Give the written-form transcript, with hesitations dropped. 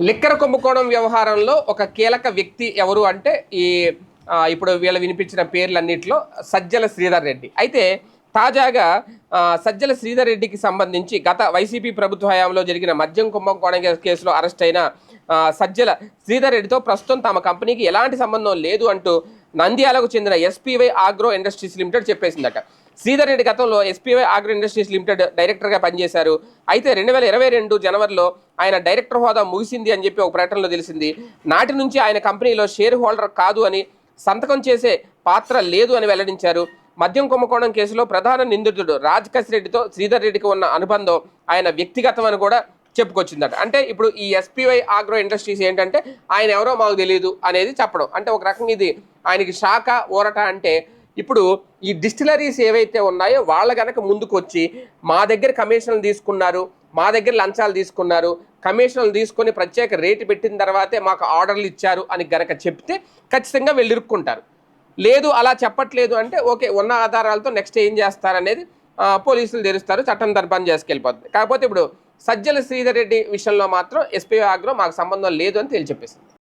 Liquor కుంభకోణం వ్యవహారంలో ఒక కీలక వ్యక్తి ఎవరు అంటే ఇప్పుడు వీళ్ళ వినిపించిన పేర్లన్నింటిలో సజ్జల శ్రీధర్ రెడ్డి. అయితే తాజాగా సజ్జల శ్రీధర్ రెడ్డికి సంబంధించి గత వైసీపీ ప్రభుత్వ హయాంలో జరిగిన మద్యం కుంభకోణం కేసులో అరెస్ట్ అయిన సజ్జల శ్రీధర్ రెడ్డితో ప్రస్తుతం తమ కంపెనీకి ఎలాంటి సంబంధం లేదు అంటూ నంద్యాలకు చెందిన ఎస్పీవై ఆగ్రో ఇండస్ట్రీస్ లిమిటెడ్ చెప్పేసిందట. శ్రీధర్ రెడ్డి గతంలో ఎస్పీవై ఆగ్రో ఇండస్ట్రీస్ లిమిటెడ్ డైరెక్టర్గా పనిచేశారు. అయితే 2022 జనవరిలో ఆయన డైరెక్టర్ హోదా ముగిసింది అని చెప్పి ఒక ప్రకటనలో తెలిసింది. నాటి నుంచి ఆయన కంపెనీలో షేర్ హోల్డర్ కాదు అని, సంతకం చేసే పాత్ర లేదు అని వెల్లడించారు. మద్యం కుంభకోణం కేసులో ప్రధాన నిందితుడు రాజకేశ్ రెడ్డితో శ్రీధర్ రెడ్డికి ఉన్న అనుబంధం ఆయన వ్యక్తిగతం అని కూడా చెప్పుకొచ్చిందట. అంటే ఇప్పుడు ఈ ఎస్పీవై ఆగ్రో ఇండస్ట్రీస్ ఏంటంటే ఆయన ఎవరో మాకు తెలియదు అనేది చెప్పడం, అంటే ఒక రకంగా ఇది ఆయనకి షాక ఊరట. అంటే ఇప్పుడు ఈ డిస్టిలరీస్ ఏవైతే ఉన్నాయో వాళ్ళ కనుక ముందుకు వచ్చి మా దగ్గర కమిషన్లు తీసుకున్నారు, మా దగ్గర లంచాలు తీసుకున్నారు, కమిషన్లు తీసుకొని ప్రత్యేక రేటు పెట్టిన తర్వాతే మాకు ఆర్డర్లు ఇచ్చారు అని గనక చెప్తే ఖచ్చితంగా వీళ్ళు ఇరుక్కుంటారు. లేదు అలా చెప్పట్లేదు అంటే ఓకే, ఉన్న ఆధారాలతో నెక్స్ట్ ఏం చేస్తారనేది పోలీసులు తెరుస్తారు, చట్టం దర్బాన్ చేసుకెళ్ళిపోతుంది. కాకపోతే ఇప్పుడు సజ్జల శ్రీధర్ రెడ్డి విషయంలో మాత్రం ఎస్పీ ఆగ్రో మాకు సంబంధం లేదు అని తేల్చెప్పేసింది.